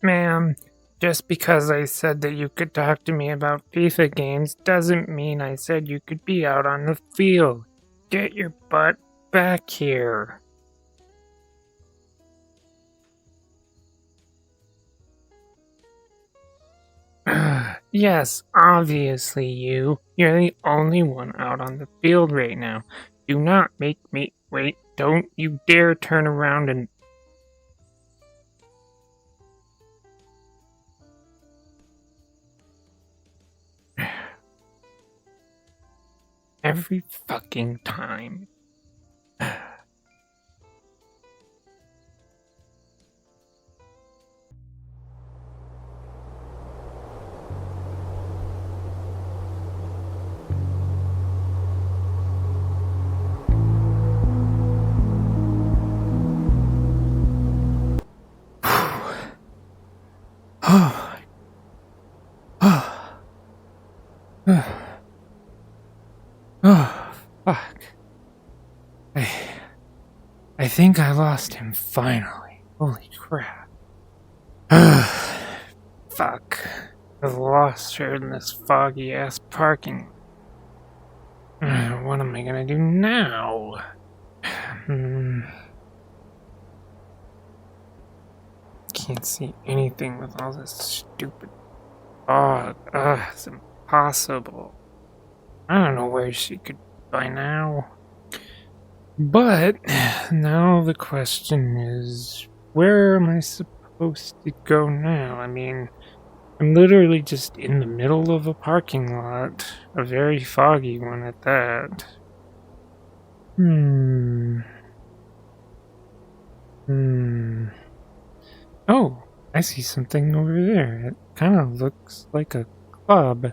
Ma'am, just because I said that you could talk to me about FIFA games doesn't mean I said you could be out on the field. Get your butt back here. Yes, obviously you. You're the only one out on the field right now. Do not make me wait. Don't you dare turn around and... Every fucking time. Oh. Oh, fuck. I think I lost him finally. Holy crap. Fuck. I've lost her in this foggy ass parking. What am I gonna do now? Can't see anything with all this stupid fog. It's impossible. I don't know where she could be by now. But now the question is, where am I supposed to go now? I mean, I'm literally just in the middle of a parking lot, a very foggy one at that. Oh, I see something over there. It kind of looks like a club.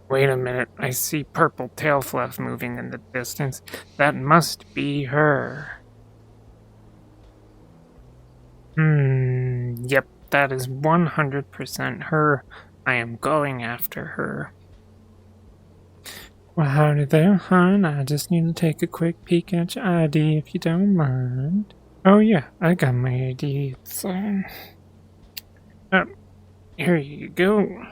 Wait a minute. I see purple tail fluff moving in the distance. That must be her. Yep, that is 100% her. I am going after her. Well, howdy there, hon. I just need to take a quick peek at your ID if you don't mind. Oh yeah, I got my ID. So, here you go.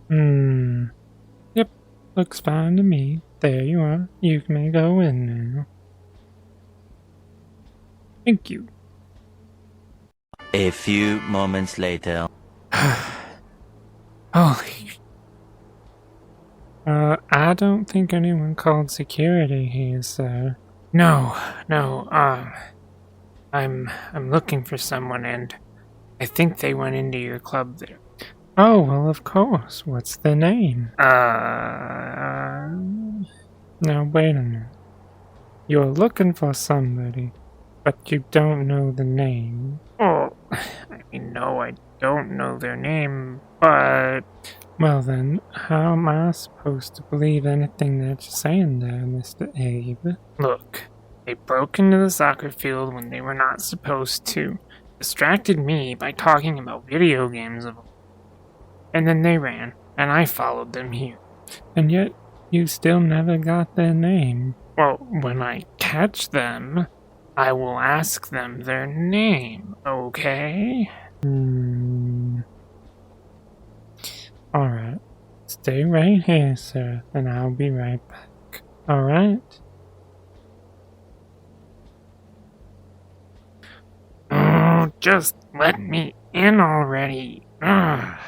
Yep, looks fine to me. There you are. You may go in now. Thank you. A few moments later. Holy... I don't think anyone called security here, sir. No, I'm looking for someone and I think they went into your club there. Oh, well, of course. What's the name? Now, wait a minute. You're looking for somebody, but you don't know the name. Oh, I mean, no, I don't know their name, but... Well then, how am I supposed to believe anything that you're saying there, Mr. Abe? Look, they broke into the soccer field when they were not supposed to, distracted me by talking about video games of... And then they ran, and I followed them here. And yet, you still never got their name. Well, when I catch them, I will ask them their name, okay? Alright. Stay right here, sir, and I'll be right back. Alright? Oh, just let me in already. Ugh.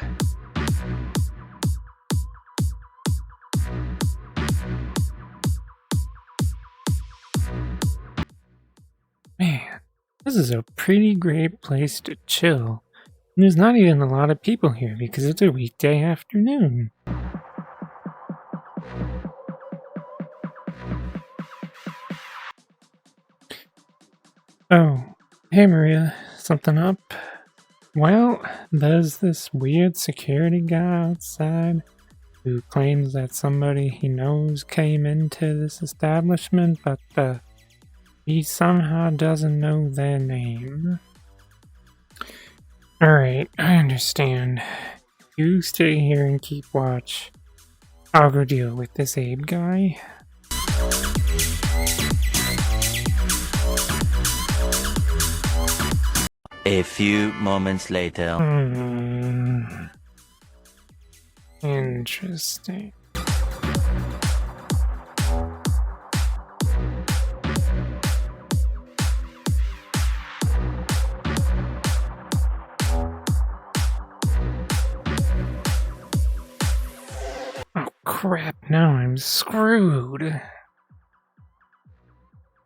Man, this is a pretty great place to chill. And there's not even a lot of people here because it's a weekday afternoon. Oh, hey Maria, something up? Well, there's this weird security guy outside who claims that somebody he knows came into this establishment, but he somehow doesn't know their name. Alright, I understand. You stay here and keep watch. I'll go deal with this Abe guy. A few moments later. Interesting. Oh crap, now I'm screwed.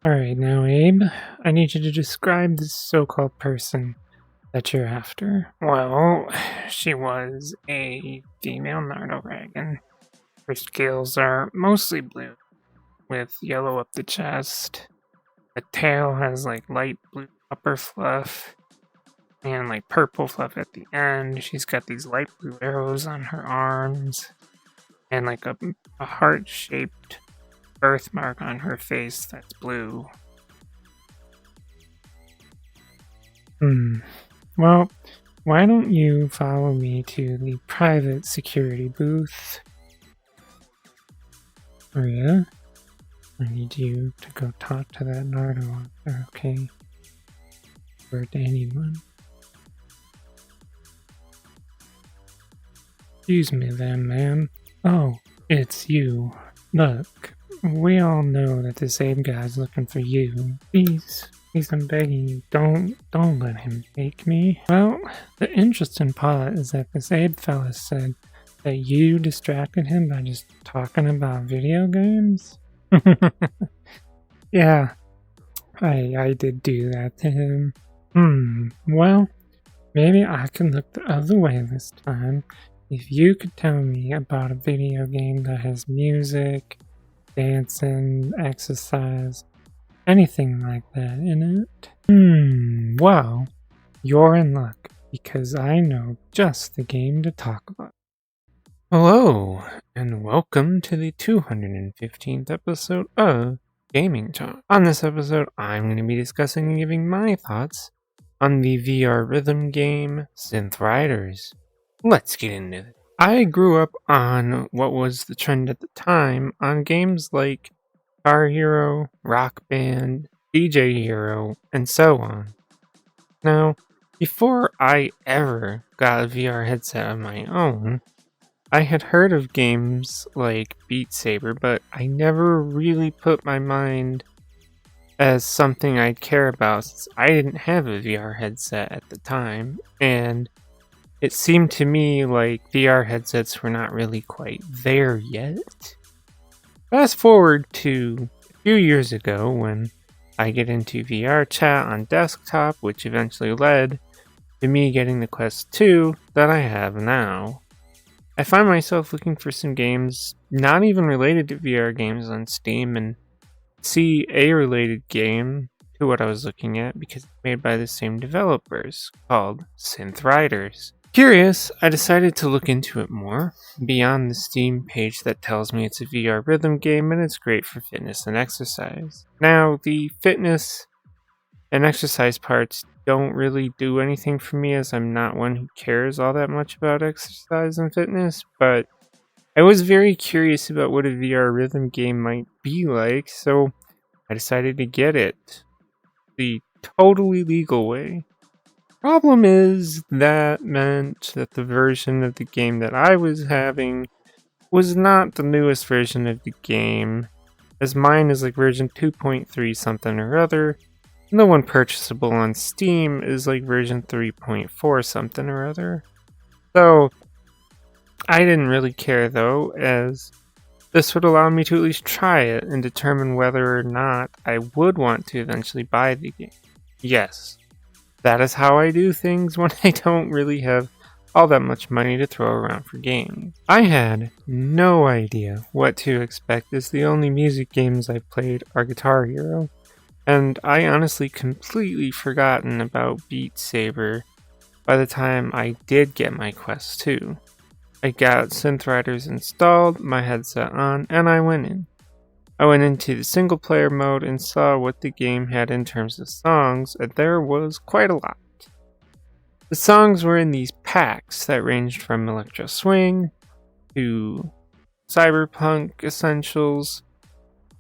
Alright, now Abe, I need you to describe this so-called person that you're after. Well, she was a female Nardoragon. Her scales are mostly blue, with yellow up the chest. The tail has like light blue upper fluff, and like purple fluff at the end. She's got these light blue arrows on her arms, and like a heart-shaped birthmark on her face that's blue. Well, why don't you follow me to the private security booth? Maria, I need you to go talk to that Nardo officer, okay? Or to anyone. Excuse me then, ma'am. Oh, it's you. Look, we all know that this Abe guy's looking for you. Please, I'm begging you, don't let him take me. Well, the interesting part is that this Abe fella said that you distracted him by just talking about video games? Yeah, I did do that to him. Well, maybe I can look the other way this time. If you could tell me about a video game that has music, dancing, exercise, anything like that in it. Well, you're in luck, because I know just the game to talk about. Hello, and welcome to the 215th episode of Gaming Talk. On this episode, I'm going to be discussing and giving my thoughts on the VR rhythm game Synth Riders. Let's get into it. I grew up on what was the trend at the time on games like Guitar Hero, Rock Band, DJ Hero, and so on. Now, before I ever got a VR headset of my own, I had heard of games like Beat Saber, but I never really put my mind as something I'd care about since I didn't have a VR headset at the time, and it seemed to me like VR headsets were not really quite there yet. Fast forward to a few years ago when I get into VR chat on desktop, which eventually led to me getting the Quest 2 that I have now. I find myself looking for some games not even related to VR games on Steam and see a related game to what I was looking at because it's made by the same developers called Synth Riders. Curious, I decided to look into it more, beyond the Steam page that tells me it's a VR rhythm game and it's great for fitness and exercise. Now, the fitness and exercise parts don't really do anything for me as I'm not one who cares all that much about exercise and fitness, but I was very curious about what a VR rhythm game might be like, so I decided to get it the totally legal way. Problem is, that meant that the version of the game that I was having was not the newest version of the game, as mine is like version 2.3 something or other, and the one purchasable on Steam is like version 3.4 something or other. So, I didn't really care though, as this would allow me to at least try it and determine whether or not I would want to eventually buy the game. Yes. That is how I do things when I don't really have all that much money to throw around for games. I had no idea what to expect as the only music games I played are Guitar Hero, and I honestly completely forgotten about Beat Saber by the time I did get my Quest 2. I got Synth Riders installed, my headset on, and I went in. I went into the single player mode and saw what the game had in terms of songs, and there was quite a lot. The songs were in these packs that ranged from electro swing to cyberpunk essentials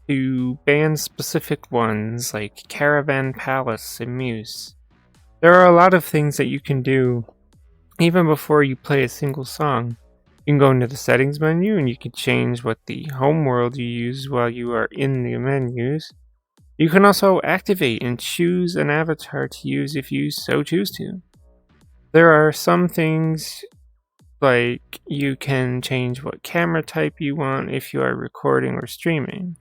to band-specific ones like Caravan Palace and Muse. There are a lot of things that you can do even before you play a single song. You can go into the settings menu and you can change what the home world you use while you are in the menus. You can also activate and choose an avatar to use if you so choose to. There are some things like you can change what camera type you want if you are recording or streaming.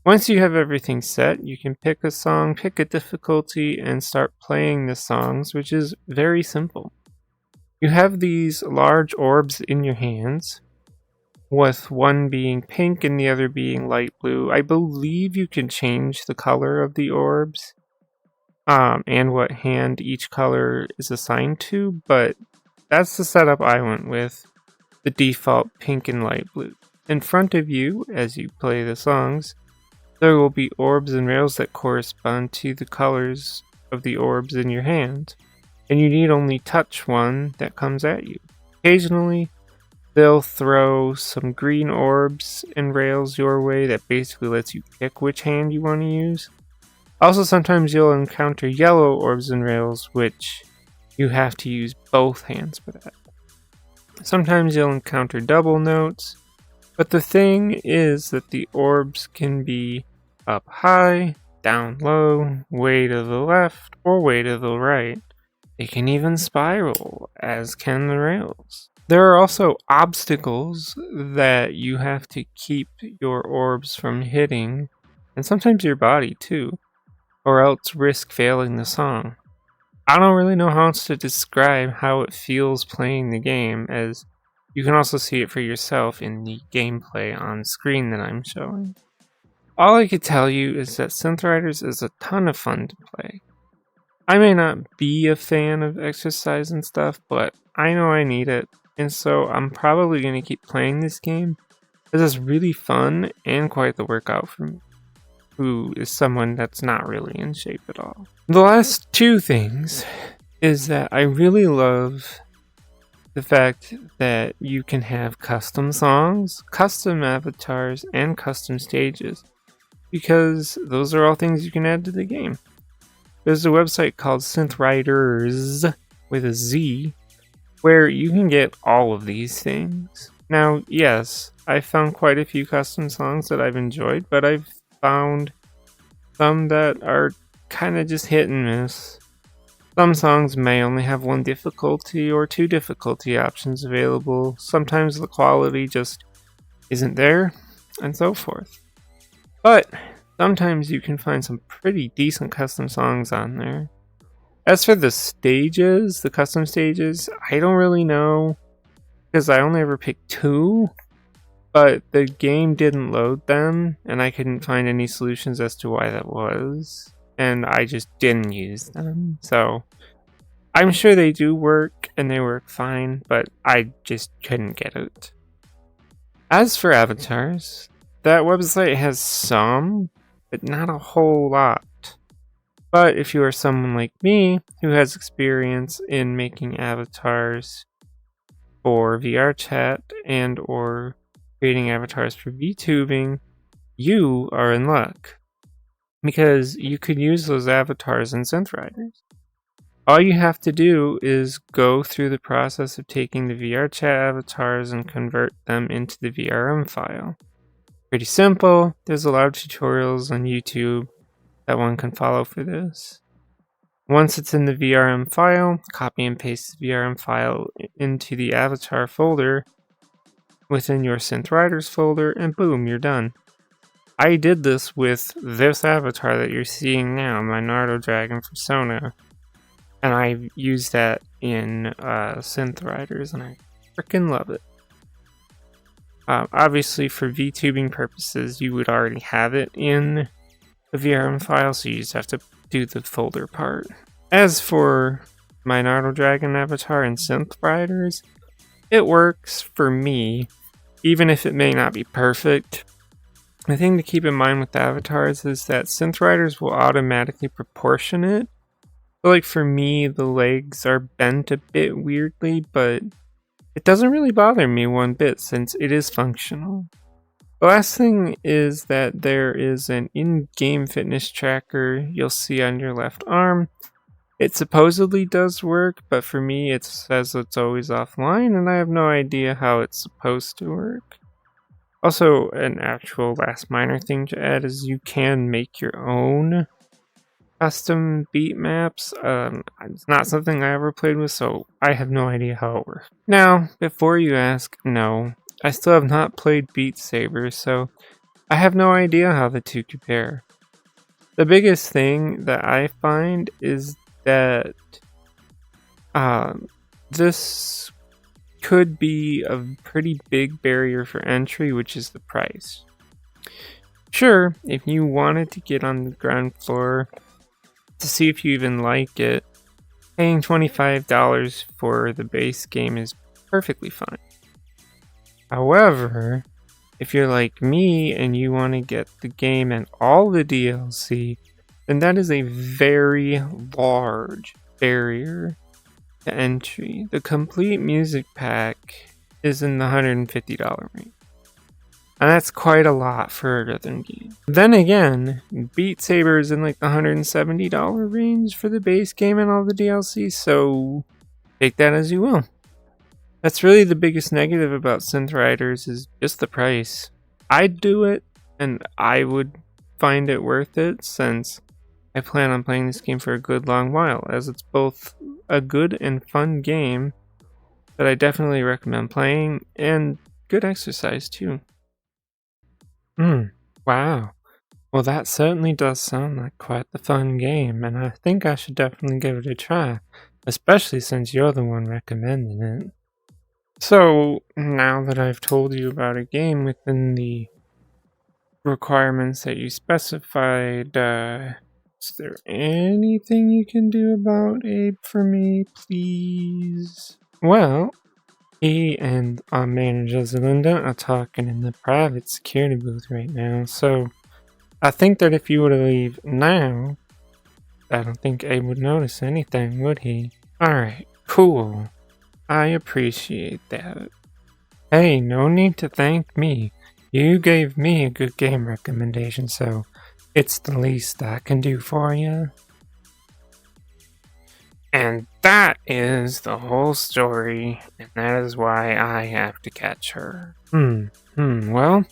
Once you have everything set, you can pick a song, pick a difficulty, and start playing the songs, which is very simple. You have these large orbs in your hands, with one being pink and the other being light blue. I believe you can change the color of the orbs, and what hand each color is assigned to, but that's the setup I went with, the default pink and light blue. In front of you, as you play the songs, there will be orbs and rails that correspond to the colors of the orbs in your hand, and you need only touch one that comes at you. Occasionally, they'll throw some green orbs and rails your way that basically lets you pick which hand you want to use. Also, sometimes you'll encounter yellow orbs and rails, which you have to use both hands for that. Sometimes you'll encounter double notes, but the thing is that the orbs can be up high, down low, way to the left, or way to the right. They can even spiral, as can the rails. There are also obstacles that you have to keep your orbs from hitting, and sometimes your body too, or else risk failing the song. I don't really know how else to describe how it feels playing the game, as you can also see it for yourself in the gameplay on screen that I'm showing. All I could tell you is that Synth Riders is a ton of fun to play. I may not be a fan of exercise and stuff, but I know I need it, and so I'm probably going to keep playing this game, as it's really fun and quite the workout for me, who is someone that's not really in shape at all. The last two things is that I really love the fact that you can have custom songs, custom avatars, and custom stages, because those are all things you can add to the game. There's a website called Synth Riders with a Z, where you can get all of these things. Now, yes, I found quite a few custom songs that I've enjoyed, but I've found some that are kind of just hit and miss. Some songs may only have one difficulty or two difficulty options available. Sometimes the quality just isn't there, and so forth. But sometimes you can find some pretty decent custom songs on there. As for the stages, the custom stages, I don't really know, because I only ever picked two, but the game didn't load them, and I couldn't find any solutions as to why that was, and I just didn't use them. So I'm sure they do work, and they work fine, but I just couldn't get it. As for avatars, that website has some, but not a whole lot. But if you are someone like me who has experience in making avatars for VR chat and or creating avatars for VTubing, you are in luck, because you could use those avatars in Synth Riders. All you have to do is go through the process of taking the VR chat avatars and convert them into the VRM file. Pretty simple. There's a lot of tutorials on YouTube that one can follow for this. Once it's in the VRM file, copy and paste the VRM file into the avatar folder within your Synth Riders folder, and boom, you're done. I did this with this avatar that you're seeing now, my Naruto Dragon Persona, and I used that in Synth Riders, and I freaking love it. Obviously, for VTubing purposes, you would already have it in the VRM file, so you just have to do the folder part. As for my Naruto Dragon avatar in Synth Riders, it works for me, even if it may not be perfect. The thing to keep in mind with avatars is that Synth Riders will automatically proportion it. So like for me, the legs are bent a bit weirdly, but It doesn't really bother me one bit since it is functional. The last thing is that there is an in-game fitness tracker you'll see on your left arm. It supposedly does work, but for me it says it's always offline and I have no idea how it's supposed to work. Also, an actual last minor thing to add is you can make your own custom beat maps. It's not something I ever played with, so I have no idea how it works. Now, before you ask, no, I still have not played Beat Saber, so I have no idea how the two compare. The biggest thing that I find is that this could be a pretty big barrier for entry, which is the price. Sure, if you wanted to get on the ground floor to see if you even like it, paying $25 for the base game is perfectly fine. However, if you're like me and you want to get the game and all the DLC, then that is a very large barrier to entry. The complete music pack is in the $150 range. And that's quite a lot for a rhythm game. Then again, Beat Saber is in like the $170 range for the base game and all the DLC, so take that as you will. That's really the biggest negative about Synth Riders is just the price. I'd do it, and I would find it worth it since I plan on playing this game for a good long while, as it's both a good and fun game that I definitely recommend playing, and good exercise too. Wow. Well, that certainly does sound like quite the fun game, and I think I should definitely give it a try, especially since you're the one recommending it. So, now that I've told you about a game within the requirements that you specified, is there anything you can do about Abe for me, please? Well, he and our manager Zelinda are talking in the private security booth right now, so I think that if you were to leave now, I don't think Abe would notice anything, would he? Alright, cool. I appreciate that. Hey, no need to thank me. You gave me a good game recommendation, so it's the least I can do for you. And that is the whole story, and that is why I have to catch her. Well,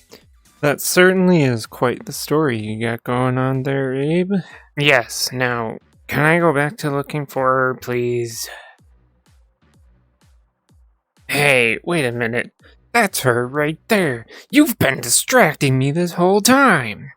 that certainly is quite the story you got going on there, Abe. Yes, now, can I go back to looking for her, please? Hey, wait a minute. That's her right there. You've been distracting me this whole time.